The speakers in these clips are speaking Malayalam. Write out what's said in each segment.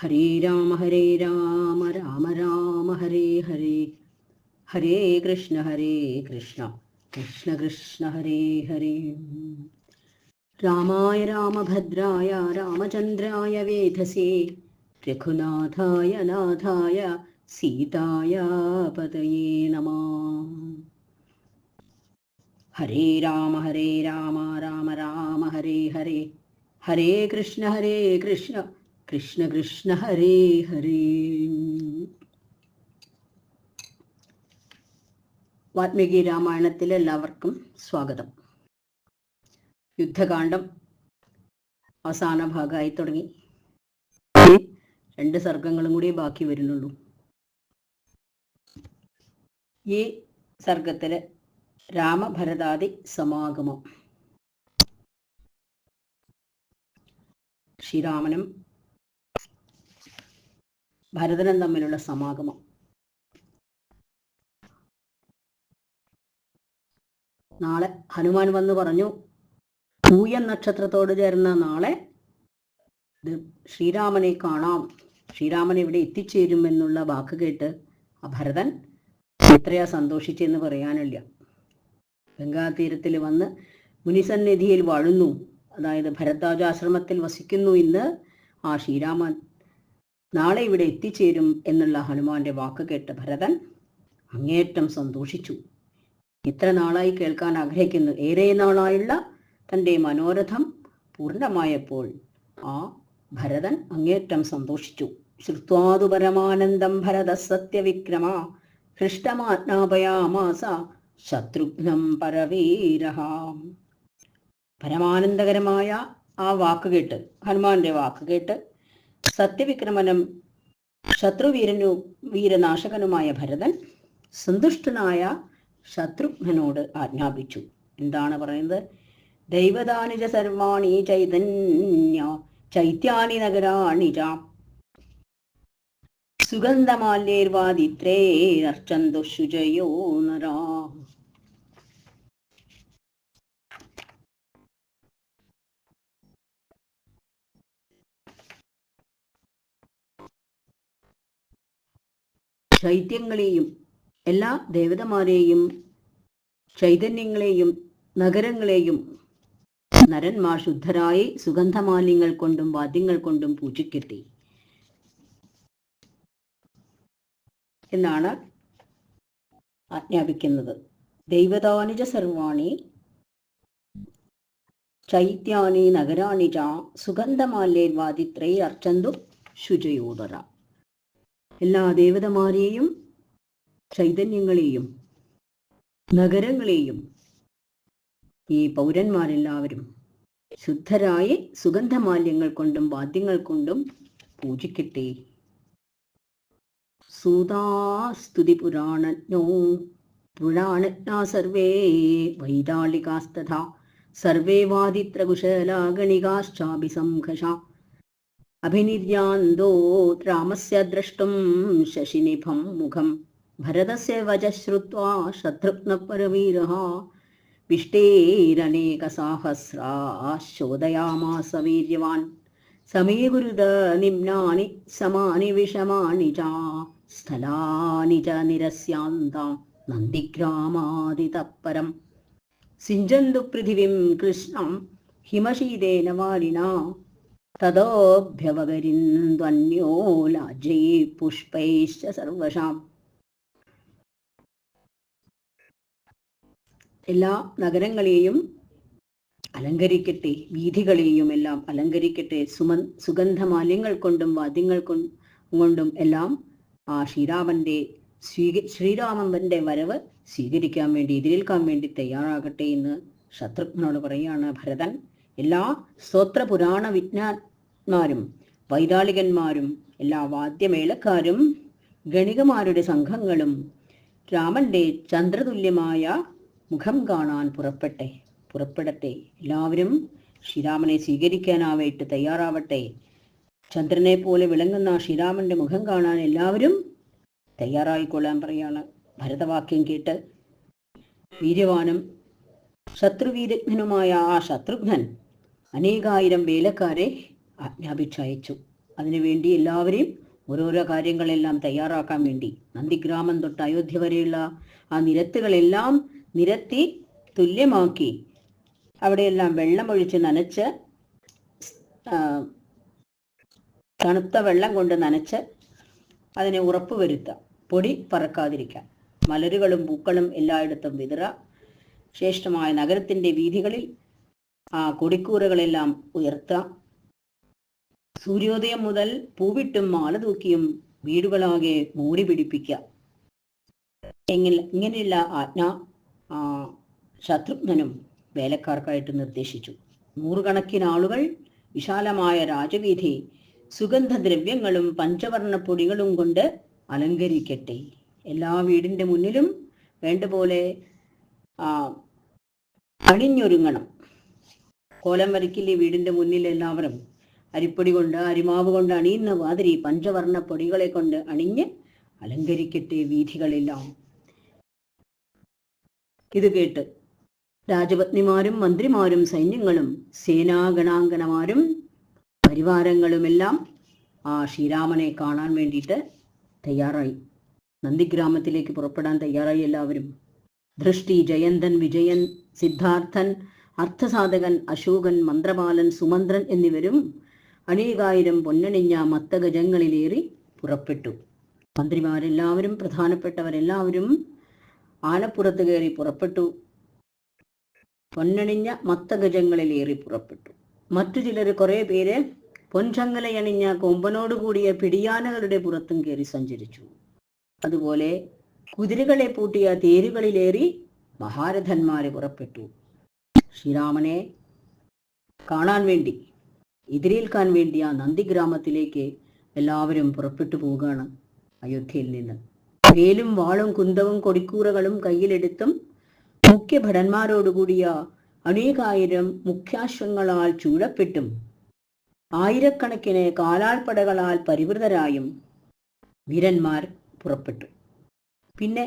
ഹരേ രാമ രാമ രാമ ഹരേ ഹരേ, ഹരേ കൃഷ്ണ കൃഷ്ണ കൃഷ്ണ ഹരേ ഹരേ. രാമായ രാമഭദ്രായ രാമചന്ദ്രായ വേധസേ രഘുനാഥായ നാഥായ സീതായ പതയേ നമഃ. ഹരേ രാമ രാമ രാമ ഹരേ ഹരേ, ഹരേ കൃഷ്ണ കൃഷ്ണ കൃഷ്ണ ഹരേ ഹരേ. വാൽമീകി രാമായണത്തിൽ എല്ലാവർക്കും സ്വാഗതം. യുദ്ധകാന്ഡം അവസാന ഭാഗമായി തുടങ്ങി. 2 സർഗങ്ങളും കൂടി ബാക്കി വരുന്നുള്ളൂ. ഈ സർഗത്തില് രാമഭരതാദി സമാഗമം, ശ്രീരാമനും ഭരതനും തമ്മിലുള്ള സമാഗമം. നാളെ ഹനുമാൻ വന്ന് പറഞ്ഞു, പൂയം നക്ഷത്രത്തോട് ചേർന്ന നാളെ ശ്രീരാമനെ കാണാം, ശ്രീരാമൻ ഇവിടെ എത്തിച്ചേരും എന്നുള്ള വാക്ക് കേട്ട് ആ ഭരതൻ എത്രയാ സന്തോഷിച്ചെന്ന് പറയാനില്ല. ഗംഗാതീരത്തിൽ വന്ന് മുനിസന്നിധിയിൽ വാഴുന്നു, അതായത് ഭരദ്വാജാശ്രമത്തിൽ വസിക്കുന്നു ഇന്ന് ആ ശ്രീരാമൻ, നാളെ ഇവിടെ എത്തിച്ചേരും എന്നുള്ള ഹനുമാന്റെ വാക്ക് കേട്ട് ഭരതൻ അങ്ങേയറ്റം സന്തോഷിച്ചു. ഇത്ര നാളായി കേൾക്കാൻ ആഗ്രഹിക്കുന്നു, ഏറെ നാളായുള്ള തൻ്റെ മനോരഥം പൂർണ്ണമായപ്പോൾ ആ ഭരതൻ അങ്ങേയറ്റം സന്തോഷിച്ചു. ശ്രുത്വാതു പരമാനന്ദം ഭരത സത്യവിക്രമ ഹൃഷ്ടമാജ്ഞാപയാമാസ ശത്രുഘ്നം പരവീരഃ. പരമാനന്ദകരമായ ആ വാക്ക് കേട്ട്, ഹനുമാന്റെ വാക്ക് കേട്ട് സത്യവിക്രമനും വീരനാശകനുമായ ഭരതൻ സന്തുഷ്ടനായ ശത്രുഘ്നനോട് ആജ്ഞാപിച്ചു. എന്താണ് പറയുന്നത്? ദൈവദാനിജ സർവാണി ചൈത്യാനി നഗരാണി ച സുഗന്ധമാല്യേർവാദിത്രേരർച്ചന്തു ശുചയോ നരാ. ചൈത്യങ്ങളെയും എല്ലാ ദേവതമാരെയും ചൈതന്യങ്ങളെയും നഗരങ്ങളെയും നരന്മാർ ശുദ്ധരായി സുഗന്ധമാലിന്യങ്ങൾ കൊണ്ടും വാദ്യങ്ങൾ കൊണ്ടും പൂജിക്കട്ടെ എന്നാണ് ആജ്ഞാപിക്കുന്നത്. ദൈവതാനിജ സർവാണി ചൈത്യാനി നഗരാണി ച സുഗന്ധമാല്യേർവാദിത്രേ അർച്ചന്തു ശുചയോദര. എല്ലാ ദേവതമാരെയും ചൈതന്യങ്ങളെയും നഗരങ്ങളെയും ഈ പൗരന്മാരെല്ലാവരും ശുദ്ധരായി സുഗന്ധമാല്യങ്ങൾ കൊണ്ടും വാദ്യങ്ങൾ കൊണ്ടും പൂജിക്കട്ടെ. സൂതാസ്തുതി പുരാണജ്ഞാ സർവേ വൈതാളികാസ്തഥാ സർവേ വാദിത്രകുശലാ ഗണികാശ്ചാഭിസംഘശ അഭിനിര്യാന്തോ രാമസ്യ ദ്രഷ്ടും ശശിനിഭം മുഖം ഭരതസ്യ വചഃ ശ്രുത്വാ ശത്രുഘ്നഃ പരവീരഃ വിഷ്ടേരനേകസാഹസ്രാ ശോദയാമാസ വീര്യവാൻ സമീകുരുത നിമ്നാനി സമാനി വിഷമാണി ച സ്ഥലാനി ച നിരസ്യാന്താം നന്ദിഗ്രാമാദിതഃപരം സിഞ്ചന്തു പൃഥിവീം കൃഷ്ണം ഹിമശീതേന വാരിണാ തതോഭ്യവകരിന്ധ്വന്യോ ലാജ്യൈ പുഷ്പൈശ്ച സർവശാം. എല്ലാ നഗരങ്ങളെയും അലങ്കരിക്കട്ടെ, വീഥികളെയും എല്ലാം അലങ്കരിക്കട്ടെ. സുഗന്ധമാല്യങ്ങൾ കൊണ്ടും വാദ്യങ്ങൾ കൊണ്ടും എല്ലാം ആ ശ്രീരാമന്റെ വരവ് സ്വീകരിക്കാൻ വേണ്ടി, എതിരേൽക്കാൻ വേണ്ടി തയ്യാറാകട്ടെ എന്ന് ശത്രുഘ്നോട് പറയുകയാണ് ഭരതൻ. എല്ലാ സ്തോത്ര പുരാണ വിജ്ഞാന്മാരും വൈതാളികന്മാരും എല്ലാ വാദ്യമേളക്കാരും ഗണികമാരുടെ സംഘങ്ങളും രാമന്റെ ചന്ദ്രതുല്യമായ മുഖം കാണാൻ പുറപ്പെടട്ടെ. എല്ലാവരും ശ്രീരാമനെ സ്വീകരിക്കാനായിട്ട് തയ്യാറാവട്ടെ. ചന്ദ്രനെ പോലെ വിളങ്ങുന്ന ശ്രീരാമന്റെ മുഖം കാണാൻ എല്ലാവരും തയ്യാറായിക്കൊള്ളാൻ പറയാണ്. ഭരതവാക്യം കേട്ട് വീര്യവാനും ശത്രുവീരജ്ഞനുമായ ആ ശത്രുഘ്നൻ അനേകായിരം വേലക്കാരെ ആജ്ഞാപിച്ചയച്ചു. അതിനുവേണ്ടി എല്ലാവരെയും ഓരോരോ കാര്യങ്ങളെല്ലാം തയ്യാറാക്കാൻ വേണ്ടി നന്ദിഗ്രാമം തൊട്ട് അയോധ്യ വരെയുള്ള ആ നിരത്തുകളെല്ലാം നിരത്തി തുല്യമാക്കി അവിടെയെല്ലാം വെള്ളമൊഴിച്ച് നനച്ച്, തണുത്ത വെള്ളം കൊണ്ട് നനച്ച് അതിനെ ഉറപ്പുവരുത്തുക, പൊടി പറക്കാതിരിക്കാൻ. മലരുകളും പൂക്കളും എല്ലായിടത്തും വിതറുക. ശ്രേഷ്ഠമായ നഗരത്തിൻ്റെ വീഥികളിൽ ആ കൊടിക്കൂറകളെല്ലാം ഉയർത്തുക. സൂര്യോദയം മുതൽ പൂവിട്ടും മാല തൂക്കിയും വീടുകളാകെ മൂടി പിടിപ്പിക്കുക. ഇങ്ങനെയുള്ള ആജ്ഞ ശത്രുഘ്നനും വേലക്കാർക്കായിട്ട് നിർദ്ദേശിച്ചു. 100 കണക്കിന് ആളുകൾ വിശാലമായ രാജവീഥി സുഗന്ധദ്രവ്യങ്ങളും പഞ്ചവർണ്ണ പൊടികളും കൊണ്ട് അലങ്കരിക്കട്ടെ. എല്ലാ വീടിൻ്റെ മുന്നിലും വേണ്ടപോലെ അണിഞ്ഞൊരുങ്ങണം. കോലം വരയ്ക്കില്ലേ വീടിൻ്റെ മുന്നിൽ എല്ലാവരും അരിപ്പൊടി കൊണ്ട്, അരിമാവ് കൊണ്ട് അണിയുന്ന മാതിരി പഞ്ചവർണ്ണ പൊടികളെ കൊണ്ട് അണിഞ്ഞ് അലങ്കരിക്കട്ടെ വീഥികളെല്ലാം. ഇത് കേട്ട് രാജപത്നിമാരും മന്ത്രിമാരും സൈന്യങ്ങളും സേനാഗണാങ്കണമാരും പരിവാരങ്ങളുമെല്ലാം ആ ശ്രീരാമനെ കാണാൻ വേണ്ടിയിട്ട് തയ്യാറായി. നന്ദിഗ്രാമത്തിലേക്ക് പുറപ്പെടാൻ തയ്യാറായി എല്ലാവരും. ദൃഷ്ടി, ജയന്തൻ, വിജയൻ, സിദ്ധാർത്ഥൻ, അർത്ഥസാധകൻ, അശോകൻ, മന്ത്രപാലൻ, സുമന്ത്രൻ എന്നിവരും അനേകായിരം പൊന്നണിഞ്ഞ മത്തഗജങ്ങളിലേറി പുറപ്പെട്ടു. മന്ത്രിമാരെല്ലാവരും പ്രധാനപ്പെട്ടവരെല്ലാവരും ആനപ്പുറത്ത് കയറി പുറപ്പെട്ടു. പൊന്നണിഞ്ഞ മത്തഗജങ്ങളിലേറി പുറപ്പെട്ടു. മറ്റു ചിലർ കുറേ പേര് പൊൻചങ്ങലയണിഞ്ഞ കൊമ്പനോടുകൂടിയ പിടിയാനകളുടെ പുറത്തും കയറി സഞ്ചരിച്ചു. അതുപോലെ കുതിരകളെ പൂട്ടിയ തേരുകളിലേറി മഹാരഥന്മാരെ പുറപ്പെട്ടു. ശ്രീരാമനെ കാണാൻ വേണ്ടി, എതിരേൽക്കാൻ വേണ്ടി ആ നന്ദിഗ്രാമത്തിലേക്ക് എല്ലാവരും പുറപ്പെട്ടു പോവുകയാണ്. അയോധ്യയിൽ നിന്ന് വേലും വാളും കുന്തവും കൊടിക്കൂറകളും കയ്യിലെടുത്തും മുഖ്യഭടന്മാരോടുകൂടിയ അനേകായിരം മുഖ്യാശ്വങ്ങളാൽ ചൂഴപ്പെട്ടും ആയിരക്കണക്കിന് കാലാൾപ്പടകളാൽ പരിവൃതരായും വീരന്മാർ പുറപ്പെട്ടു. പിന്നെ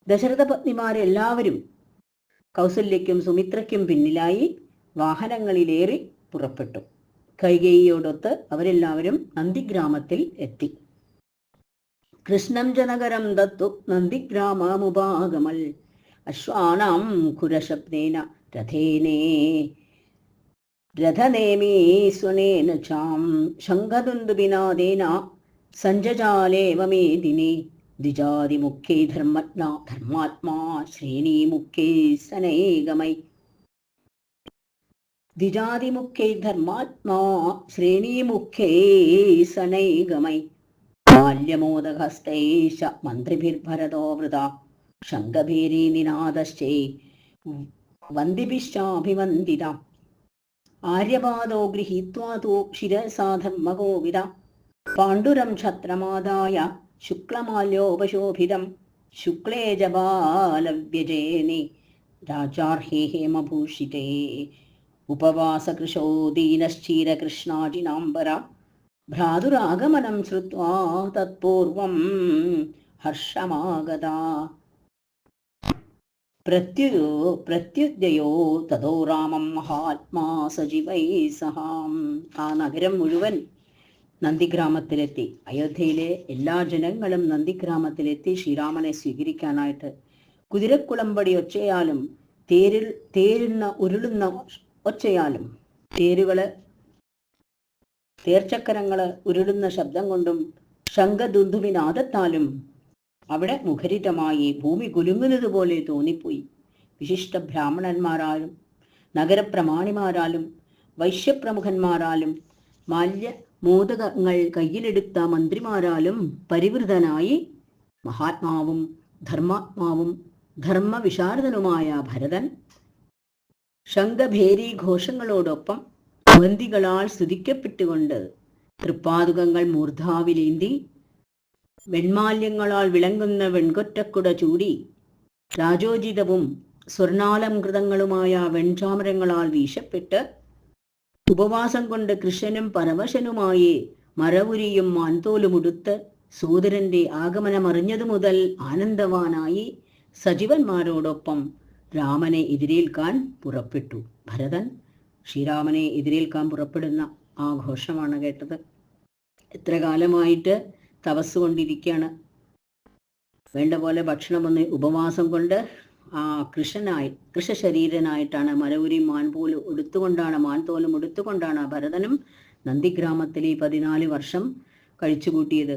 ദശരഥ പത്നിമാരെല്ലാവരും കൗസല്യയ്ക്കും സുമിത്രയ്ക്കും പിന്നിലായി വാഹനങ്ങളിലേറി പുറപ്പെട്ടു. കൈകേയിയോടൊത്ത് അവരെല്ലാവരും നന്ദിഗ്രാമത്തിൽ എത്തി. കൃഷ്ണം ജനകരം ദത്തു നന്ദിഗ്രാമമുപാഗമൽ അശ്വാനാം ഖുരശബ്ദേന രഥനേമീ സ്വനേന ചാം ശംഖദുന്ദുബിനാദേന സഞ്ജജാലേവ മേ ദിനേ ദ്വിജാതിമുഖ്യൈ ധർമാത്മാ ശ്രേണീമുഖ്യൈ സനൈഗമൈ. ദ്വിജാതിമുഖ്യൈ ധർമാത്മാ ശ്രേണീമുഖ്യൈ സനൈഗമൈ. ബാല്യമോദഹസ്തൈശ മന്ത്രിഭിർഭരതോ വൃത ശംഖഭേരീ നിനാദശ്ചൈ വന്ദിഭിശ്ചാഭിവന്ദിത. ആര്യപാദോ ഗൃഹീത്വാ തു ശിരസാ ധർമ്മകോവിദ. പാണ്ഡുരം ഛത്രമാദായ ശുക്ലമാല്യോപശോഭിതം ശുക്ലേ ജബാലവ്യജേനെ രാജാർഹേ ഹേമഭൂഷിതേ. ഉപവാസകൃശോ ദീനശ്ചീരകൃഷ്ണാജിനാംബര ഭ്രാതുരാഗമനം ശ്രുത്വാ തത്പൂർവം ഹർഷമാഗത. പ്രത്യുദ്യയോ തതോ രാമം മഹാത്മാ സജീവൈ സഹാം. ആ നഗരം മുഴുവൻ നന്ദിഗ്രാമത്തിലെത്തി. അയോധ്യയിലെ എല്ലാ ജനങ്ങളും നന്ദിഗ്രാമത്തിലെത്തി ശ്രീരാമനെ സ്വീകരിക്കാനായിട്ട്. കുതിരക്കുളമ്പടി ഒച്ചയാലും തേരുന്ന ഉരുളുന്ന ഒച്ചയാലും തേർച്ചക്കരങ്ങൾ ഉരുളുന്ന ശബ്ദം കൊണ്ടും ശംഖദുന്ദുവിനാദത്താലും അവിടെ മുഖരിതമായി ഭൂമി കുലുങ്ങുന്നത് പോലെ തോന്നിപ്പോയി. വിശിഷ്ട ബ്രാഹ്മണന്മാരാലും നഗരപ്രമാണിമാരാലും വൈശ്യപ്രമുഖന്മാരാലും മാല്യമോദകങ്ങൾ കയ്യിലെടുത്ത മന്ത്രിമാരാലും പരിവൃതനായി മഹാത്മാവും ധർമാത്മാവും ധർമ്മവിശാരദനുമായ ഭരതൻ ശംഖഭേരി ഘോഷങ്ങളോടൊപ്പം വന്ദികളാൽ സ്തുതിക്കപ്പെട്ടുകൊണ്ട് തൃപ്പാദുകങ്ങൾ മൂർധാവിലേന്തി വെൺമാല്യങ്ങളാൽ വിളങ്ങുന്ന വെൺകൊറ്റക്കുട ചൂടി രാജോചിതവും സ്വർണാലംകൃതങ്ങളുമായ വെൺചാമരങ്ങളാൽ വീശപ്പെട്ട് ഉപവാസം കൊണ്ട് കൃഷ്ണനും പരവശനുമായി മരവുരിയും മാൻതോലുമുടുത്ത് സൂദരന്റെ ആഗമനമറിഞ്ഞതു മുതൽ ആനന്ദവാനായി സജീവന്മാരോടൊപ്പം രാമനെ എതിരേൽക്കാൻ പുറപ്പെട്ടു. ഭരതൻ ശ്രീരാമനെ എതിരേൽക്കാൻ പുറപ്പെടുന്ന ആ ഘോഷമാണ് കേട്ടത്. എത്ര കാലമായിട്ട് തപസ് കൊണ്ടിരിക്കുകയാണ്. വേണ്ട പോലെ ഭക്ഷണമൊന്ന് ഉപവാസം കൊണ്ട് ആ കൃഷശരീരനായിട്ടാണ് മരവുരി മാൻപോലും എടുത്തുകൊണ്ടാണ് ഭരതനും നന്ദിഗ്രാമത്തിലെ 14 വർഷം കഴിച്ചുകൂട്ടിയത്.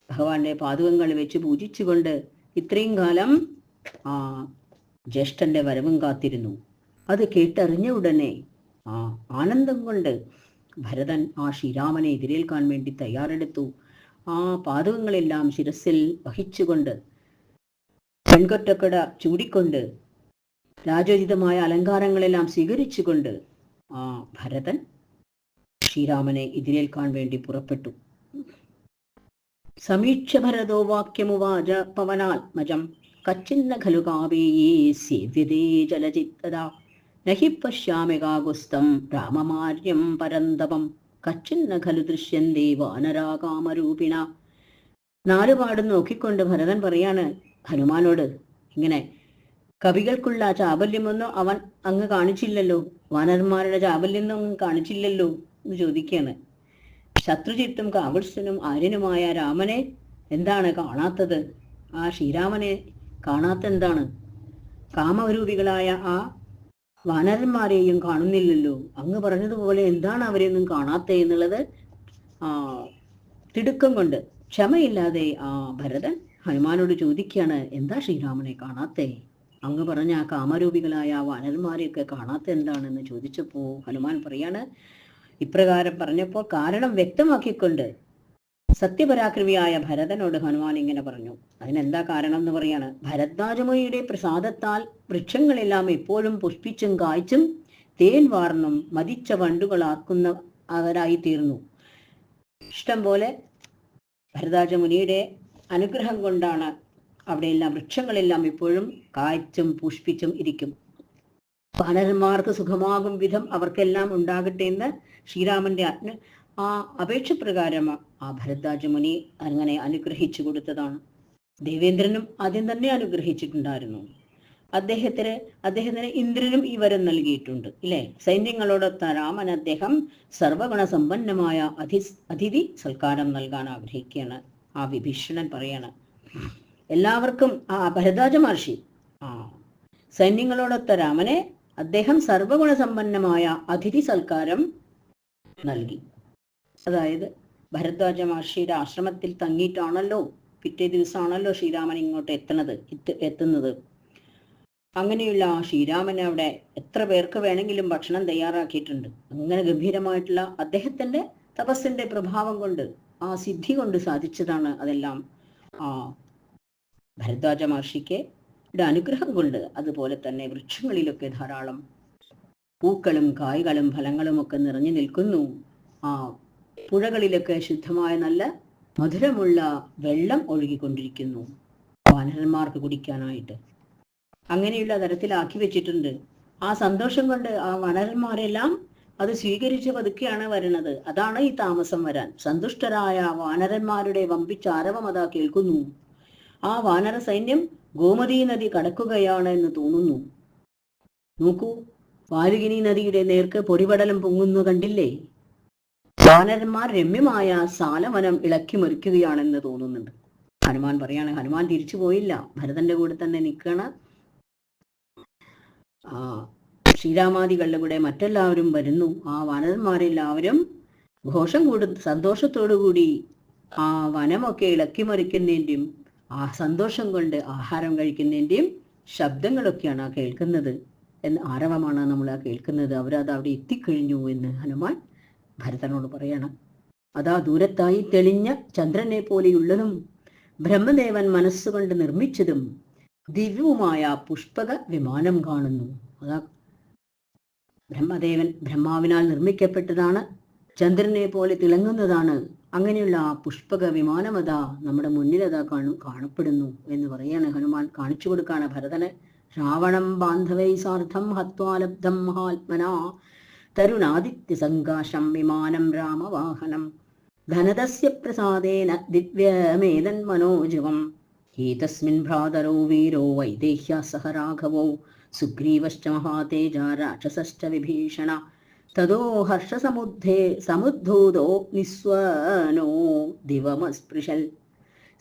ഭഗവാന്റെ പാദുകങ്ങൾ വെച്ച് പൂജിച്ചുകൊണ്ട് ഇത്രയും കാലം ആ ജ്യേഷ്ഠന്റെ വരവും കാത്തിരുന്നു. അത് കേട്ടറിഞ്ഞ ഉടനെ ആനന്ദം കൊണ്ട് ഭരതൻ ആ ശ്രീരാമനെ എതിരേൽക്കാൻ വേണ്ടി തയ്യാറെടുത്തു. ആ പാദുകങ്ങളെല്ലാം ശിരസിൽ വഹിച്ചുകൊണ്ട് പെൺകൊറ്റക്കട ചൂടിക്കൊണ്ട് രാജോചിതമായ അലങ്കാരങ്ങളെല്ലാം സ്വീകരിച്ചുകൊണ്ട് ആ ഭരതൻ ശ്രീരാമനെ എതിരേൽക്കാൻ വേണ്ടി പുറപ്പെട്ടു. സമീക്ഷ ഭരതോ വാക്യമുവാച പവനാത്മജം കച്ചിന്ന ഖലു കാവേയേ സേവ്യതേ ജലചിത്തദാ നഹി പശ്യാമികാഗുസ്തം രാമമാര്യം പരന്തപം കച്ചിന്ന ഖലു ദൃശ്യന്തേ വാനരാകാമരൂപിണ. നാലുപാടും നോക്കിക്കൊണ്ട് ഭരതൻ പറയാണ് ഹനുമാനോട്, ഇങ്ങനെ കവികൾക്കുള്ള ചാബല്യമൊന്നും അവൻ അങ്ങ് കാണിച്ചില്ലല്ലോ, വാനരന്മാരുടെ ചാബല്യമൊന്നും കാണിച്ചില്ലല്ലോ എന്ന് ചോദിക്കുകയാണ്. ശത്രുചിത്തും കാകുത്സ്ഥനും ആര്യനുമായ രാമനെ എന്താണ് കാണാത്തത്? ആ ശ്രീരാമനെ കാണാത്ത എന്താണ്? കാമരൂപികളായ ആ വാനരന്മാരെയും കാണുന്നില്ലല്ലോ. അങ്ങ് പറഞ്ഞതുപോലെ എന്താണ് അവരെയൊന്നും കാണാത്തേ എന്നുള്ളത് തിടുക്കം കൊണ്ട് ക്ഷമയില്ലാതെ ആ ഭരതൻ ഹനുമാനോട് ചോദിക്കുകയാണ്, എന്താ ശ്രീരാമനെ കാണാത്തേ? അങ്ങ് പറഞ്ഞ ആ കാമരൂപികളായ വാനരന്മാരെയൊക്കെ കാണാത്ത എന്താണെന്ന് ചോദിച്ചപ്പോൾ ഹനുമാൻ പറയാണ്, ഇപ്രകാരം പറഞ്ഞപ്പോൾ കാരണം വ്യക്തമാക്കിക്കൊണ്ട് സത്യപരാക്രമിയായ ഭരതനോട് ഹനുമാൻ ഇങ്ങനെ പറഞ്ഞു. അതിനെന്താ കാരണം എന്ന് പറയാണ്, ഭരദ്വാജമുനിയുടെ പ്രസാദത്താൽ വൃക്ഷങ്ങളെല്ലാം എപ്പോഴും പുഷ്പിച്ചും കായ്ച്ചും തേൻ വാർന്നും മതിച്ച വണ്ടുകളാക്കുന്നവരായി തീർന്നു. ഇഷ്ടം പോലെ ഭരദ്വാജമുനിയുടെ അനുഗ്രഹം കൊണ്ടാണ് അവിടെയെല്ലാം വൃക്ഷങ്ങളെല്ലാം ഇപ്പോഴും കായ്ച്ചും പുഷ്പിച്ചും ഇരിക്കും. വാനരന്മാർക്ക് സുഖമാകും വിധം അവർക്കെല്ലാം ഉണ്ടാകട്ടെ എന്ന് ശ്രീരാമന്റെ ആ അപേക്ഷ പ്രകാരം ആ ഭരദ്വാജമുനി അങ്ങനെ അനുഗ്രഹിച്ചു കൊടുത്തതാണ്. ദേവേന്ദ്രനും ആദ്യം തന്നെ അനുഗ്രഹിച്ചിട്ടുണ്ടായിരുന്നു. അദ്ദേഹത്തിന് ഇന്ദ്രനും ഈ വരം നൽകിയിട്ടുണ്ട്, ഇല്ലേ? സൈന്യങ്ങളോടൊത്ത രാമൻ അദ്ദേഹം സർവഗുണ സമ്പന്നമായ അതിഥി സൽക്കാരം നൽകാൻ ആഗ്രഹിക്കുകയാണ്. ആ വിഭീഷണൻ പറയാണ്, എല്ലാവർക്കും ആ ഭരദ്വാജ മഹർഷി സൈന്യങ്ങളോടൊത്ത രാമനെ അദ്ദേഹം സർവഗുണ സമ്പന്നമായ അതിഥി സൽക്കാരം നൽകി. അതായത് ഭരദ്വാജ മഹർഷിയുടെ ആശ്രമത്തിൽ തങ്ങിയിട്ടാണല്ലോ പിറ്റേ ദിവസമാണല്ലോ ശ്രീരാമൻ ഇങ്ങോട്ട് എത്തുന്നത്. അങ്ങനെയുള്ള ആ ശ്രീരാമനെ അവിടെ എത്ര പേർക്ക് വേണമെങ്കിലും ഭക്ഷണം തയ്യാറാക്കിയിട്ടുണ്ട്. അങ്ങനെ ഗംഭീരമായിട്ടുള്ള അദ്ദേഹത്തിന്റെ തപസ്സിന്റെ പ്രഭാവം കൊണ്ട് ആ സിദ്ധി കൊണ്ട് സാധിച്ചതാണ് അതെല്ലാം. ആ ഭരദ്വാജ മഹർഷിക്ക് അനുഗ്രഹം കൊണ്ട് അതുപോലെ തന്നെ വൃക്ഷങ്ങളിലൊക്കെ ധാരാളം പൂക്കളും കായ്കളും ഫലങ്ങളും ഒക്കെ നിറഞ്ഞു നിൽക്കുന്നു. ആ പുഴകളിലൊക്കെ ശുദ്ധമായ നല്ല മധുരമുള്ള വെള്ളം ഒഴുകിക്കൊണ്ടിരിക്കുന്നു വാനരന്മാർക്ക് കുടിക്കാനായിട്ട്. അങ്ങനെയുള്ള തരത്തിലാക്കി വെച്ചിട്ടുണ്ട്. ആ സന്തോഷം കൊണ്ട് ആ വാനരന്മാരെല്ലാം അത് സ്വീകരിച്ച് പതുക്കെയാണ് വരുന്നത്. അതാണ് ഈ താമസം വരാൻ. സന്തുഷ്ടരായ വാനരന്മാരുടെ വമ്പിച്ച ആരവം അതാ കേൾക്കുന്നു. ആ വാനര സൈന്യം ഗോമതി നദി കടക്കുകയാണ് എന്ന് തോന്നുന്നു. നോക്കൂ, വാലുകിനി നദിയുടെ നേർക്ക് പൊടിപടലം പൊങ്ങുന്നു കണ്ടില്ലേ? വാനരന്മാർ രമ്യമായ സാലവനം ഇളക്കി മറിക്കുകയാണെന്ന് തോന്നുന്നുണ്ട്. ഹനുമാൻ പറയാണ്, ഹനുമാൻ തിരിച്ചു പോയില്ല, ഭരതന്റെ കൂടെ തന്നെ നിൽക്കുകയാണ്. ശ്രീരാമാദികളുടെ കൂടെ മറ്റെല്ലാവരും വരുന്നു. ആ വാനരന്മാരെല്ലാവരും ഘോഷം സന്തോഷത്തോടുകൂടി ആ വനമൊക്കെ ഇളക്കി മറിക്കുന്നതിൻ്റെയും ആ സന്തോഷം കൊണ്ട് ആഹാരം കഴിക്കുന്നതിൻ്റെയും ശബ്ദങ്ങളൊക്കെയാണ് ആ കേൾക്കുന്നത് എന്ന് ആരവമാണ് നമ്മൾ ആ കേൾക്കുന്നത്. അവരത് അവിടെ എത്തിക്കഴിഞ്ഞു എന്ന് ഹനുമാൻ ഭരതനോട് പറയണം. അതാ ദൂരത്തായി തെളിഞ്ഞ ചന്ദ്രനെ പോലെയുള്ളതും ബ്രഹ്മദേവൻ മനസ്സുകൊണ്ട് നിർമ്മിച്ചതും ദിവ്യവുമായ പുഷ്പക വിമാനം കാണുന്നു. അതാ ബ്രഹ്മാവിനാൽ നിർമ്മിക്കപ്പെട്ടതാണ്, ചന്ദ്രനെ പോലെ തിളങ്ങുന്നതാണ്. അങ്ങനെയുള്ള ആ പുഷ്പക വിമാനം അതാ നമ്മുടെ മുന്നിലതാ കാണപ്പെടുന്നു എന്ന് പറയാണ് ഹനുമാൻ. കാണിച്ചു കൊടുക്കാണ് ഭരതന്. രാവണം ബാന്ധവൈ സാർദ്ധം ഹത്വാലബ്ധം മഹാത്മനാ തരുണാദിത്യ സംഘാഷം വിമാനം രാമവാഹനം ധനതസ്യ പ്രസാദേന ദിവ്യമേതൻ മനോജവം ഏതസ്മിൻ ഭ്രാതരോ വീരോ വൈദേഹ്യ സഹ രാഘവോ സുഗ്രീവശ്ച മഹാതേജ രാക്ഷസശ്ച വിഭീഷണ തതോ സമുദ്ധൂതോ നിസ്വനോ ദിവമസ്പൃശൽ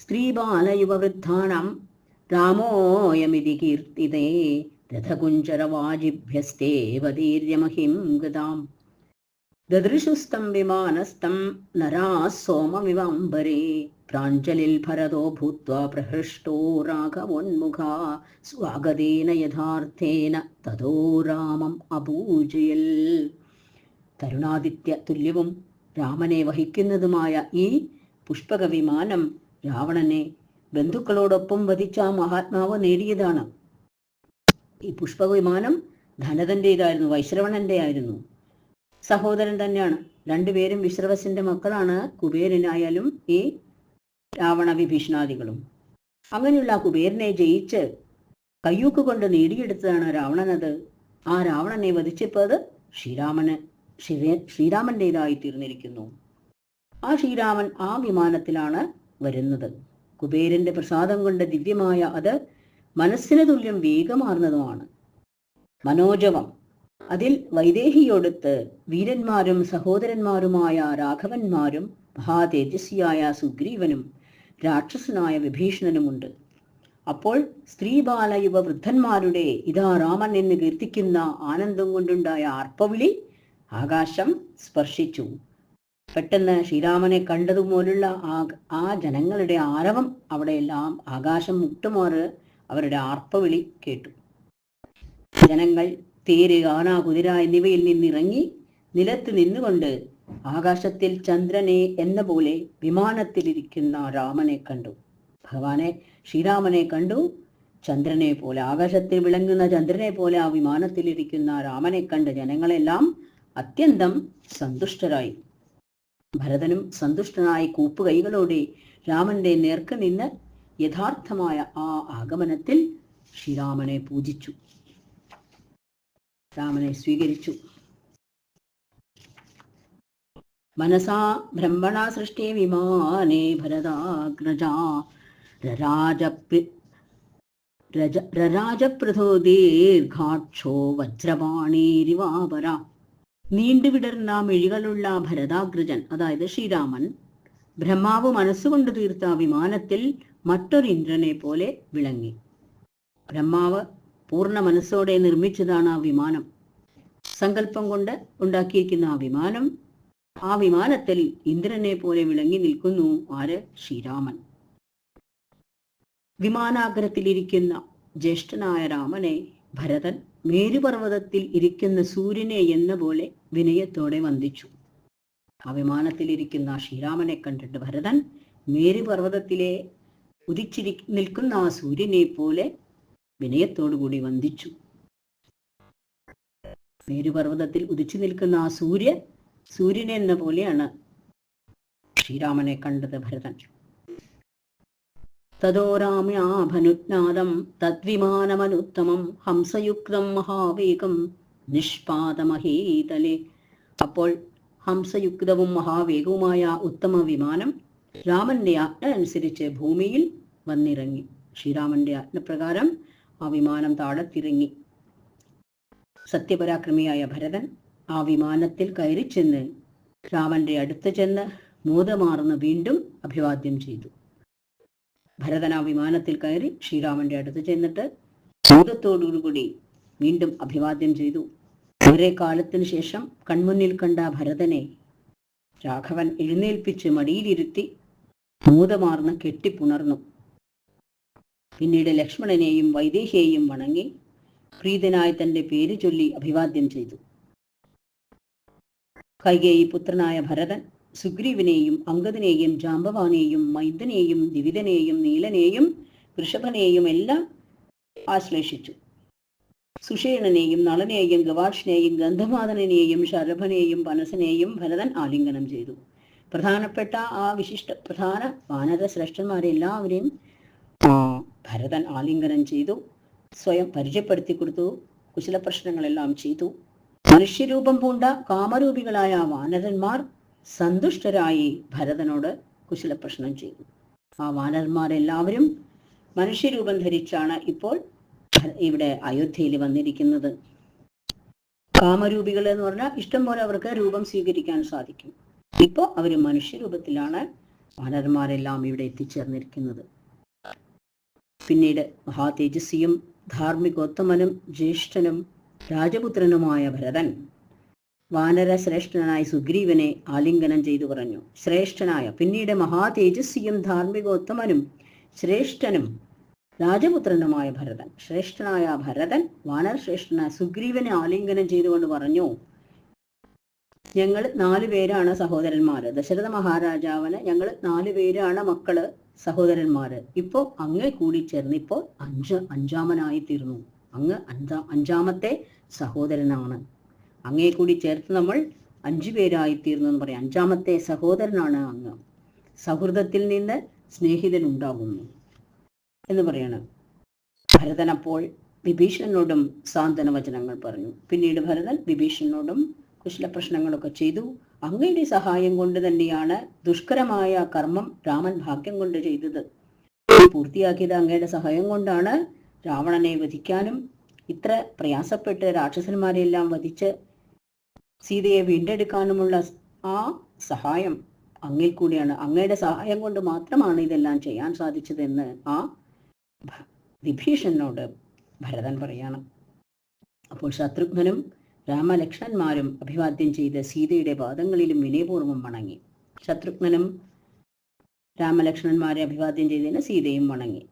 സ്ത്രീബാലയുവവൃദ്ധാനാം രാമോയമിതി കീർത്തിതേ രഥകുഞ്ചരവാജിഭ്യസ്തേവ ധീര്യമഹിം ഗതാം ദദൃശുസ്തം വിമാനസ്ഥം നരാः സോമമിവാംബരേ പ്രാഞ്ജലിൽ ഭരതോ ഭൂത്വാ പ്രഹൃഷ്ടോ രാഘവോന്മുഖാ സ്വാഗതേന യഥാർത്ഥേന തതോ രാമം അപൂജയൽ. തരുണാദിത്യ തുല്യവും രാമനെ വഹിക്കുന്നതുമായ ഈ പുഷ്പക വിമാനം രാവണനെ ബന്ധുക്കളോടൊപ്പം വധിച്ച ആ മഹാത്മാവ് നേടിയതാണ്. ഈ പുഷ്പക വിമാനം ധനതൻ്റെതായിരുന്നു, വൈശ്രവണന്റെ ആയിരുന്നു. സഹോദരൻ തന്നെയാണ്. രണ്ടുപേരും വിശ്രവസിന്റെ മക്കളാണ്, കുബേരനായാലും ഈ രാവണ വിഭീഷണാദികളും. അങ്ങനെയുള്ള ആ കുബേരനെ ജയിച്ച് കയ്യൂക്ക് കൊണ്ട് നേടിയെടുത്തതാണ് രാവണനത്. ആ രാവണനെ വധിച്ചപ്പോൾ അത് ശ്രീരാമൻ്റെതായി തീർന്നിരിക്കുന്നു. ആ ശ്രീരാമൻ ആ വിമാനത്തിലാണ് വരുന്നത്. കുബേരന്റെ പ്രസാദം കൊണ്ട് ദിവ്യമായ അത് മനസ്സിന് തുല്യം വേഗമാർന്നതുമാണ്, മനോജവം. അതിൽ വൈദേഹിയോടൊത്ത് വീരന്മാരും സഹോദരന്മാരുമായ രാഘവന്മാരും മഹാതേജസ്വിയായ സുഗ്രീവനും രാക്ഷസനായ വിഭീഷണനുമുണ്ട്. അപ്പോൾ സ്ത്രീ ബാല യുവ വൃദ്ധന്മാരുടെ ഇതാ രാമൻ എന്ന് കീർത്തിക്കുന്ന ആനന്ദം കൊണ്ടുണ്ടായ ആർപ്പവിളി ആകാശം സ്പർശിച്ചു. പെട്ടെന്ന് ശ്രീരാമനെ കണ്ടതുപോലുള്ള ആ ജനങ്ങളുടെ ആരവം അവിടെയെല്ലാം ആകാശം മുട്ടുമാറ് അവരുടെ ആർപ്പവിളി കേട്ടു. ജനങ്ങൾ തേര്, ആന, കുതിര എന്നിവയിൽ നിന്നിറങ്ങി നിലത്ത് നിന്നുകൊണ്ട് ആകാശത്തിൽ ചന്ദ്രനെ എന്ന പോലെ വിമാനത്തിലിരിക്കുന്ന രാമനെ കണ്ടു. ഭഗവാനെ ശ്രീരാമനെ കണ്ടു. ചന്ദ്രനെ പോലെ, ആകാശത്തിൽ വിളങ്ങുന്ന ചന്ദ്രനെ പോലെ ആ വിമാനത്തിലിരിക്കുന്ന രാമനെ കണ്ട് ജനങ്ങളെല്ലാം അത്യന്തം സന്തുഷ്ടരായി. ഭരതനും സന്തുഷ്ടനായി കൂപ്പുകൈകളോടെ രാമന്റെ നേർക്ക് നിന്ന് യഥാർത്ഥമായ ആ ആഗമനത്തിൽ ശ്രീരാമനെ പൂജിച്ചു, രാമനെ സ്വീകരിച്ചു. മനസാ ബ്രഹ്മണ സൃഷ്ടി വിമാനേ ഭരതാഗ്രജാ രരാജപൃഥോ ദീർഘാക്ഷോ വജ്രപാണീരിവാപര. നീണ്ടുവിടർന്ന മിഴികളുള്ള ഭരതാഗ്രജൻ, അതായത് ശ്രീരാമൻ, ബ്രഹ്മാവ് മനസ്സുകൊണ്ട് തീർത്ത വിമാനത്തിൽ മറ്റൊരു ഇന്ദ്രനെ പോലെ വിളങ്ങി. ബ്രഹ്മാവ് പൂർണ്ണ മനസ്സോടെ നിർമ്മിച്ചതാണ് ആ വിമാനം. സങ്കല്പം കൊണ്ട് ഉണ്ടാക്കിയിരിക്കുന്ന ആ വിമാനത്തിൽ ഇന്ദ്രനെ പോലെ വിളങ്ങി നിൽക്കുന്നു ആര്? ശ്രീരാമൻ. വിമാനാഗ്രത്തിലിരിക്കുന്ന ജ്യേഷ്ഠനായ രാമനെ ഭരതൻ മേരുപർവ്വതത്തിൽ ഇരിക്കുന്ന സൂര്യനെ എന്ന പോലെ വിനയത്തോടെ വന്ദിച്ചു. ആ വിമാനത്തിലിരിക്കുന്ന ശ്രീരാമനെ കണ്ടിട്ട് ഭരതൻ മേരുപർവ്വതത്തിലെ നിൽക്കുന്ന ആ സൂര്യനെ പോലെ വിനയത്തോടുകൂടി വന്ദിച്ചു. മേരുപർവ്വതത്തിൽ ഉദിച്ചു നിൽക്കുന്ന ആ സൂര്യനെ എന്ന പോലെയാണ് ശ്രീരാമനെ കണ്ടത് ഭരതൻ. തതോ രാമ്യാഭനുജ്ഞാതം തദ്വിമാനമനുത്തമം ഹംസയുക്തം മഹാവേഗം നിഷ്പാതമഹീതലേ. അപ്പോൾ ഹംസയുക്തവും മഹാവേഗവുമായ ഉത്തമ വിമാനം രാമന്റെ ആജ്ഞ അനുസരിച്ച് ഭൂമിയിൽ വന്നിറങ്ങി. ശ്രീരാമന്റെ ആജ്ഞപ്രകാരം ആ വിമാനം താഴത്തിറങ്ങി. സത്യപരാക്രമിയായ ഭരതൻ ആ വിമാനത്തിൽ കയറി ചെന്ന് രാമന്റെ അടുത്ത് ചെന്ന് മോദമാർന്ന് വീണ്ടും അഭിവാദ്യം ചെയ്തു. ഭരതൻ ആ വിമാനത്തിൽ കയറി ശ്രീരാമന്റെ അടുത്ത് ചെന്നിട്ട് മോദത്തോടുകൂടി വീണ്ടും അഭിവാദ്യം ചെയ്തു. ഒരേ കാലത്തിന് ശേഷം കൺമുന്നിൽ കണ്ട ഭരതനെ രാഘവൻ എഴുന്നേൽപ്പിച്ച് മടിയിലിരുത്തി മോദമാർന്ന് കെട്ടിപ്പുണർന്നു. പിന്നീട് ലക്ഷ്മണനെയും വൈദേഹിയെയും വണങ്ങി പ്രീതനായി തന്റെ പേര് ചൊല്ലി അഭിവാദ്യം ചെയ്തു. കൈകേയി പുത്രനായ ഭരതൻ സുഗ്രീവനെയും അംഗദനെയും ജാമ്പവാനെയും മൈന്ദനെയും ദിവിതനെയും നീലനെയും വൃഷഭനെയും എല്ലാം ആശ്ലേഷിച്ചു. സുഷേണനെയും നളനെയും ഗവാക്ഷനെയും ഗന്ധമാദനെയും ശരഭനെയും പനസനെയും ഭരതൻ ആലിംഗനം ചെയ്തു. പ്രധാനപ്പെട്ട ആ പ്രധാന വാനര ശ്രേഷ്ഠന്മാരെല്ലാവരെയും ഭരതൻ ആലിംഗനം ചെയ്തു. സ്വയം പരിചയപ്പെടുത്തി കൊടുത്തു. കുശലപ്രശ്നങ്ങളെല്ലാം ചെയ്തു. മനുഷ്യരൂപം പൂണ്ട കാമരൂപികളായ വാനരന്മാർ സന്തുഷ്ടരായി ഭരതനോട് കുശലപ്രശ്നം ചെയ്തു. ആ വാനരന്മാരെല്ലാവരും മനുഷ്യരൂപം ധരിച്ചാണ് ഇപ്പോൾ ഇവിടെ അയോധ്യയിൽ വന്നിരിക്കുന്നത്. കാമരൂപികൾ എന്ന് പറഞ്ഞാൽ ഇഷ്ടം പോലെ അവർക്ക് രൂപം സ്വീകരിക്കാൻ സാധിക്കും. ഇപ്പോൾ അവർ മനുഷ്യരൂപത്തിലാണ് വാനരന്മാരെല്ലാം ഇവിടെ എത്തിച്ചേർന്നിരിക്കുന്നത്. പിന്നീട് മഹാതേജസ്വിയും ധാർമ്മികോത്തമനും ജ്യേഷ്ഠനും രാജപുത്രനുമായ ഭരതൻ വാനര ശ്രേഷ്ഠനായ സുഗ്രീവനെ ആലിംഗനം ചെയ്തു പറഞ്ഞു. പിന്നീട് മഹാതേജസ്വിയും ധാർമ്മികോത്തമനും ശ്രേഷ്ഠനും രാജപുത്രനുമായ ഭരതൻ, ശ്രേഷ്ഠനായ ഭരതൻ വാനരശ്രേഷ്ഠനായ സുഗ്രീവനെ ആലിംഗനം ചെയ്തുകൊണ്ട് പറഞ്ഞു, ഞങ്ങൾ 4 പേരാണ് സഹോദരന്മാര്. ദശരഥ മഹാരാജാവിന് ഞങ്ങൾ 4 പേരാണ് മക്കള്, സഹോദരന്മാര്. ഇപ്പോ അങ്ങ് കൂടി ചേർന്ന് ഇപ്പോൾ അഞ്ചാമനായി തീർന്നു. അങ്ങ് അഞ്ചാമത്തെ സഹോദരനാണ്. അങ്ങേ കൂടി ചേർത്ത് നമ്മൾ 5 പേരായി തീർന്നു എന്ന് പറയാം. 5ാമത്തെ സഹോദരനാണ് അങ്ങ്. സൗഹൃദത്തിൽ നിന്ന് സ്നേഹിതൻ ഉണ്ടാകുന്നു എന്ന് പറയണം. ഭരതൻ അപ്പോൾ വിഭീഷണനോടും സാന്ത്വന വചനങ്ങൾ പറഞ്ഞു. പിന്നീട് ഭരതൻ വിഭീഷണനോടും കുശല പ്രശ്നങ്ങളൊക്കെ ചെയ്തു. അങ്ങയുടെ സഹായം കൊണ്ട് തന്നെയാണ് ദുഷ്കരമായ കർമ്മം രാമൻ ഭാഗ്യം കൊണ്ട് ചെയ്തത്. പൂർത്തിയാക്കിയത് അങ്ങയുടെ സഹായം കൊണ്ടാണ്. രാവണനെ വധിക്കാനും ഇത്ര പ്രയാസപ്പെട്ട് രാക്ഷസന്മാരെല്ലാം വധിച്ച് സീതയെ വീണ്ടെടുക്കാനുമുള്ള ആ സഹായം അങ്ങിൽ കൂടിയാണ്. അങ്ങയുടെ സഹായം കൊണ്ട് മാത്രമാണ് ഇതെല്ലാം ചെയ്യാൻ സാധിച്ചതെന്ന് ആ വിഭീഷണനോട് ഭരതൻ പറയാണ്. അപ്പോൾ ശത്രുഘ്നനും രാമലക്ഷ്മണന്മാരും അഭിവാദ്യം ചെയ്ത് സീതയുടെ പാദങ്ങളിലും വിനയപൂർവ്വം വണങ്ങി. ശത്രുഘ്നനും രാമലക്ഷ്മണന്മാരെ അഭിവാദ്യം ചെയ്തതിന് സീതയും വണങ്ങി.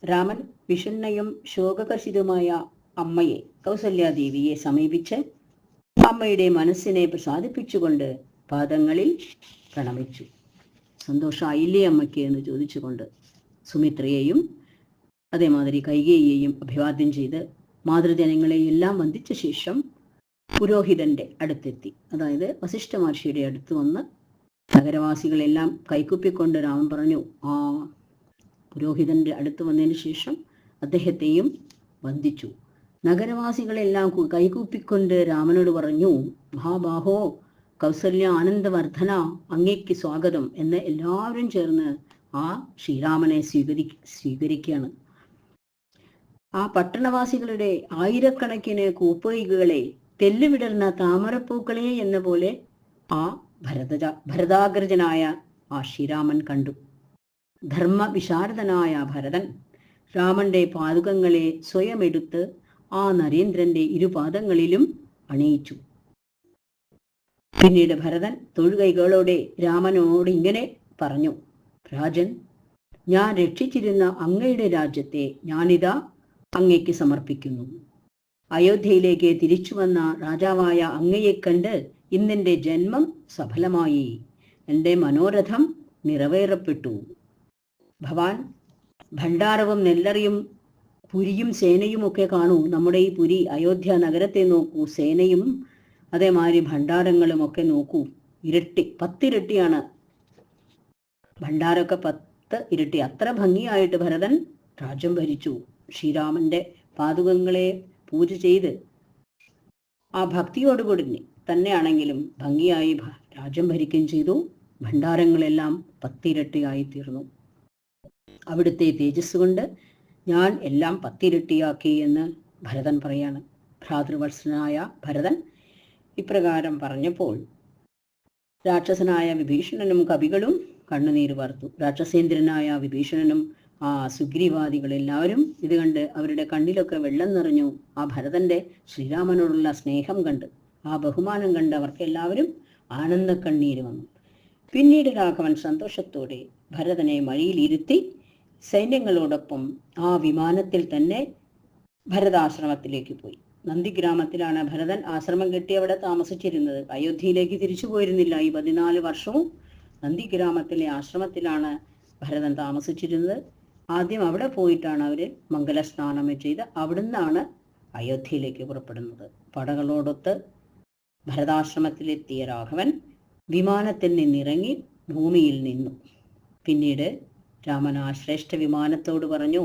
രാമൻ വിഷണ്ണയും ശോകകർഷിതമായ അമ്മയെ കൗസല്യാദേവിയെ സമീപിച്ച് അമ്മയുടെ മനസ്സിനെ പ്രസാദിപ്പിച്ചുകൊണ്ട് പാദങ്ങളിൽ പ്രണമിച്ചു. സന്തോഷമായില്ലേ അമ്മയ്ക്ക് എന്ന് ചോദിച്ചുകൊണ്ട് സുമിത്രയെയും അതേമാതിരി കൈകേയിയെയും അഭിവാദ്യം ചെയ്ത് മാതൃജനങ്ങളെയെല്ലാം വന്ദിച്ച ശേഷം പുരോഹിതന്റെ അടുത്തെത്തി. അതായത് വസിഷ്ഠ മഹർഷിയുടെ അടുത്ത് വന്ന് നഗരവാസികളെല്ലാം കൈക്കുപ്പിക്കൊണ്ട് രാമൻ പറഞ്ഞു. ആ പുരോഹിതന്റെ അടുത്ത് വന്നതിന് ശേഷം അദ്ദേഹത്തെയും വന്ദിച്ചു. നഗരവാസികളെല്ലാം കൈകൂപ്പിക്കൊണ്ട് രാമനോട് പറഞ്ഞു, മഹാബാഹോ കൗസല്യ ആനന്ദവർദ്ധന, അങ്ങേക്ക് സ്വാഗതം എന്ന് എല്ലാവരും ചേർന്ന് ആ ശ്രീരാമനെ സ്വീകരിക്കുകയാണ്. ആ പട്ടണവാസികളുടെ ആയിരക്കണക്കിന് കൂപ്പൈകളെ തെല്ലുവിടർന്ന താമരപ്പൂക്കളെ എന്ന പോലെ ആ ഭരതാഗ്രജനായ ആ ശ്രീരാമൻ കണ്ടു. ധർമ്മവിശാരദനായ ഭരതൻ രാമന്റെ പാദുകങ്ങളെ സ്വയം എടുത്ത് ആ നരേന്ദ്രന്റെ ഇരുപാദങ്ങളിലും അണിയിച്ചു. പിന്നീട് ഭരതൻ തൊഴുകൈകളോടെ രാമനോട് ഇങ്ങനെ പറഞ്ഞു, രാജൻ, ഞാൻ രക്ഷിച്ചിരുന്ന അങ്ങയുടെ രാജ്യത്തെ ഞാനിതാ അങ്ങയ്ക്ക് സമർപ്പിക്കുന്നു. അയോധ്യയിലേക്ക് തിരിച്ചു വന്ന രാജാവായ അങ്ങയെ കണ്ട് ഇന്നെന്റെ ജന്മം സഫലമായി. എൻ്റെ മനോരഥം നിറവേറപ്പെട്ടു. ഭവാൻ ഭണ്ഡാരവും നെല്ലറിയും പുരിയും സേനയും ഒക്കെ കാണൂ. നമ്മുടെ ഈ പുരി അയോധ്യ നഗരത്തെ നോക്കൂ, സേനയും അതേമാതിരി ഭണ്ഡാരങ്ങളും ഒക്കെ നോക്കൂ. 10 ഇരട്ടിയാണ് ഭണ്ഡാരമൊക്കെ, 10 ഇരട്ടി. അത്ര ഭംഗിയായിട്ട് ഭരതൻ രാജ്യം ഭരിച്ചു. ശ്രീരാമന്റെ പാദുകങ്ങളെ പൂജ ചെയ്ത് ആ ഭക്തിയോടുകൂടി തന്നെയാണെങ്കിലും ഭംഗിയായി രാജ്യം ഭരിക്കുകയും ചെയ്തു. ഭണ്ഡാരങ്ങളെല്ലാം 10 ഇരട്ടിയായി തീർന്നു. അവിടുത്തെ തേജസ് കൊണ്ട് ഞാൻ എല്ലാം 10 ഇരട്ടിയാക്കി എന്ന് ഭരതൻ പറയാണ്. ഭ്രാതൃവത്സനായ ഭരതൻ ഇപ്രകാരം പറഞ്ഞപ്പോൾ രാക്ഷസനായ വിഭീഷണനും കവികളും കണ്ണുനീർ വാർത്തു. രാക്ഷസേന്ദ്രനായ വിഭീഷണനും ആ സുഗ്രീവാദികളെല്ലാവരും ഇത് കണ്ട് അവരുടെ കണ്ണിലൊക്കെ വെള്ളം നിറഞ്ഞു. ആ ഭരതന്റെ ശ്രീരാമനോടുള്ള സ്നേഹം കണ്ട്, ആ ബഹുമാനം കണ്ട് അവർക്കെല്ലാവരും ആനന്ദ കണ്ണീര് വന്നു. പിന്നീട് രാഘവൻ സന്തോഷത്തോടെ ഭരതനെ മടിയിലിരുത്തി സൈന്യങ്ങളോടൊപ്പം ആ വിമാനത്തിൽ തന്നെ ഭരതാശ്രമത്തിലേക്ക് പോയി. നന്ദിഗ്രാമത്തിലാണ് ഭരതൻ ആശ്രമം കെട്ടി അവിടെ താമസിച്ചിരുന്നത്. അയോധ്യയിലേക്ക് തിരിച്ചു പോയിരുന്നില്ല. ഈ 14 വർഷവും നന്ദിഗ്രാമത്തിലെ ആശ്രമത്തിലാണ് ഭരതൻ താമസിച്ചിരുന്നത്. ആദ്യം അവിടെ പോയിട്ടാണ് അവർ മംഗലസ്നാനം ചെയ്ത് അവിടുന്നാണ് അയോധ്യയിലേക്ക് പുറപ്പെടുന്നത്. പടകളോടൊത്ത് ഭരതാശ്രമത്തിലെത്തിയ രാഘവൻ വിമാനത്തിൽ നിന്നിറങ്ങി ഭൂമിയിൽ നിന്നു. പിന്നീട് രാമൻ ആ ശ്രേഷ്ഠ വിമാനത്തോട് പറഞ്ഞു,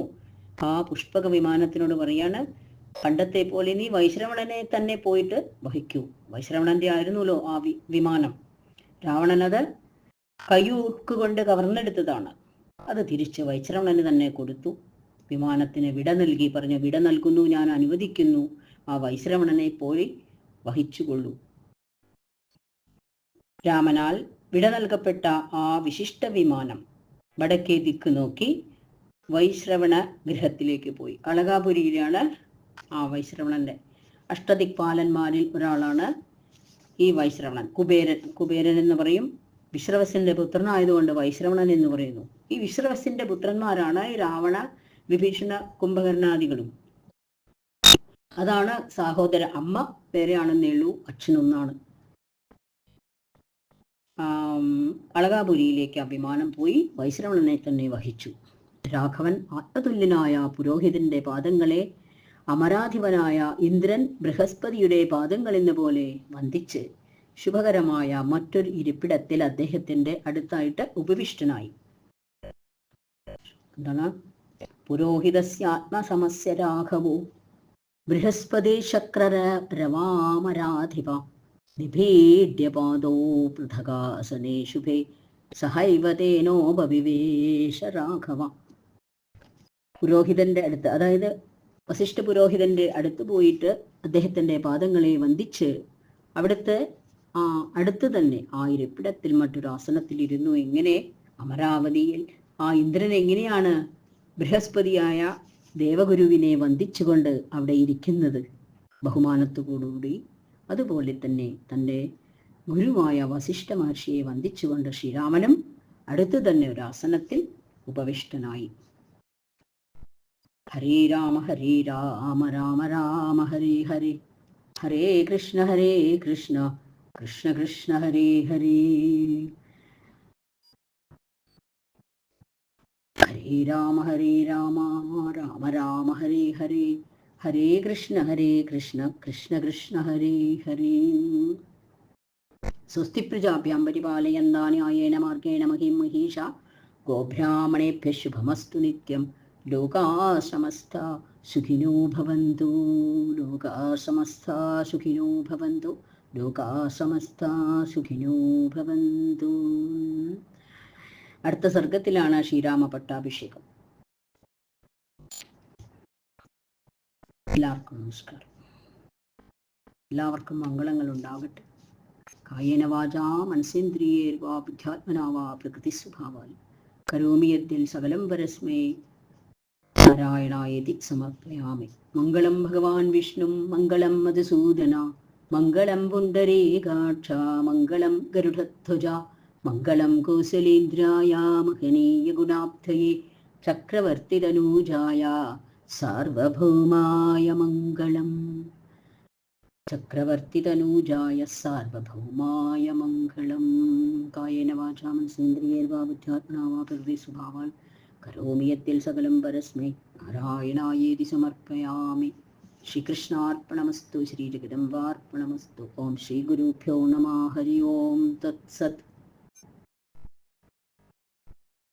ആ പുഷ്പക വിമാനത്തിനോട് പറയാണ്, പണ്ടത്തെ പോലെ നീ വൈശ്രവണനെ തന്നെ പോയിട്ട് വഹിക്കൂ. വൈശ്രവണന്റെ ആയിരുന്നല്ലോ ആ വിമാനം. രാവണനത് കയ്യൂക്കുകൊണ്ട് കവർന്നെടുത്തതാണ്. അത് തിരിച്ച് വൈശ്രവണന് തന്നെ കൊടുത്തു. വിമാനത്തിന് വിട നൽകി പറഞ്ഞു, വിട നൽകുന്നു, ഞാൻ അനുവദിക്കുന്നു. ആ വൈശ്രവണനെ പോയി വഹിച്ചുകൊള്ളൂ. രാമനാൽ വിട നൽകപ്പെട്ട ആ വിശിഷ്ട വിമാനം വടക്കേ ദിക്ക് നോക്കി വൈശ്രവണ ഗൃഹത്തിലേക്ക് പോയി. അളകാപുരിയിലാണ് ആ വൈശ്രവണന്റെ അഷ്ടദിക്പാലന്മാരിൽ ഒരാളാണ് ഈ വൈശ്രവണൻ. കുബേരൻ എന്ന് പറയും. വിശ്രവസിന്റെ പുത്രനായതുകൊണ്ട് വൈശ്രവണൻ എന്ന് പറയുന്നു. ഈ വിശ്രവസിന്റെ പുത്രന്മാരാണ് ഈ രാവണ, വിഭീഷണ, കുംഭകർണാദികളും. അതാണ് സഹോദര. അമ്മ വേറെയാണെന്നേ ഉള്ളൂ, അച്ഛനൊന്നാണ്. അളകാപുരിയിലേക്ക് ആ വിമാനം പോയി വൈശ്രവണനെ തന്നെ വഹിച്ചു. രാഘവൻ ആത്മതുല്യനായ പുരോഹിതന്റെ പാദങ്ങളെ അമരാധിപനായ ഇന്ദ്രൻ ബൃഹസ്പതിയുടെ പാദങ്ങളെന്ന പോലെ വന്ദിച്ച് ശുഭകരമായ മറ്റൊരു ഇരിപ്പിടത്തിൽ അദ്ദേഹത്തിന്റെ അടുത്തായിട്ട് ഉപവിഷ്ടനായി. എന്താണ്? പുരോഹിതസ്യാത്മസമസ്യ രാഘവോ ബൃഹസ്പതി ശക്രര രവാമരാധിപ നിഭേദ്യപാദോ പൃഥകാസനേ ശുഭേ സഹൈവതേനോപവിവേശ രാഘവ. പുരോഹിതന്റെ അടുത്ത്, അതായത് വസിഷ്ഠ പുരോഹിതന്റെ അടുത്ത് പോയിട്ട് അദ്ദേഹത്തിന്റെ പാദങ്ങളെ വന്ദിച്ച് അവിടുത്തെ അടുത്ത് തന്നെ ആ ഇരിപ്പിടത്തിൽ മറ്റൊരു ആസനത്തിൽ ഇരുന്നു. എങ്ങനെ? അമരാവതിയിൽ ആ ഇന്ദ്രൻ എങ്ങനെയാണ് ബൃഹസ്പതിയായ ദേവഗുരുവിനെ വന്ദിച്ചുകൊണ്ട് അവിടെ ഇരിക്കുന്നത് ബഹുമാനത്തോടുകൂടി, അതുപോലെ തന്നെ തൻ്റെ ഗുരുവായ വസിഷ്ഠ മഹർഷിയെ വന്ദിച്ചുകൊണ്ട് ശ്രീരാമനും അടുത്തു തന്നെ ഒരു ആസനത്തിൽ ഉപവിഷ്ടനായി. ഹരേ രാമ രാമ രാമ ഹരേ ഹരേ, ഹരേ കൃഷ്ണ കൃഷ്ണ കൃഷ്ണ ഹരേ ഹരേ, ഹരേ രാമ രാമ രാമ ഹരേ ഹരേ, ഹരേ കൃഷ്ണ കൃഷ്ണ കൃഷ്ണ ഹരേ ഹരേ. സ്വസ്തി പ്രജാഭ്യാം പരിപാലയന്താനി ന്യായേന മാർഗേണ മഹിം മഹീഷ, ഗോബ്രാഹ്മണേഭ്യഃ ശുഭമസ്തു നിത്യം, ലോകാ സമസ്താ സുഖിനോ ഭവന്തു, ലോകാ സമസ്താ സുഖിനോ ഭവന്തു, ലോകാ സമസ്താ സുഖിനോ ഭവന്തു. അടുത്ത സർഗത്തിലാണ് ശ്രീരാമ പട്ടാഭിഷേകം. എല്ലാവർക്കും നമസ്കാരം. എല്ലാവർക്കും മംഗളങ്ങൾ ഉണ്ടാകട്ടെ. കായേന വാചാ മനസേന്ദ്രിയേർവാ ബുദ്ധ്യാത്മനാ വാ പ്രകൃതി സ്വഭാവാൽ കരോമി യദ്ദിൽ സകലം പരസ്മൈ നാരായണായേതി സമർപ്പയാമി. മംഗളം ഭഗവാൻ വിഷ്ണു, മംഗളം മധുസൂദന, മംഗളം പുണ്ടരീകാക്ഷ, മംഗളം ഗരുഡധ്വജ, മംഗളം കൗസലേന്ദ്രായ മഹനീയ ഗുണാബ്ധയേ, ചക്രവർത്തിതനൂജായ സാർവഭൗമായ മംഗളം, ചക്രവർത്തിതനൂജായ സാർവഭൗമായ മംഗളം. കായേന വാചാ മനസേന്ദ്രിയേർവാ ബുദ്ധ്യാത്മനാ വാ പ്രകൃതി സ്വഭാവാൽ കരോമി യദ്ദിൽ സകലം പരസ്മൈ നാരായണായേതി സമർപ്പയാമി. ശ്രീകൃഷ്ണാർപ്പണമസ്തു, ശ്രീജഗദംബാർപ്പണമസ്തു. ഓം ശ്രീ ഗുരുഭ്യോ നമഃ. ഹരി ഓം തത്സത്.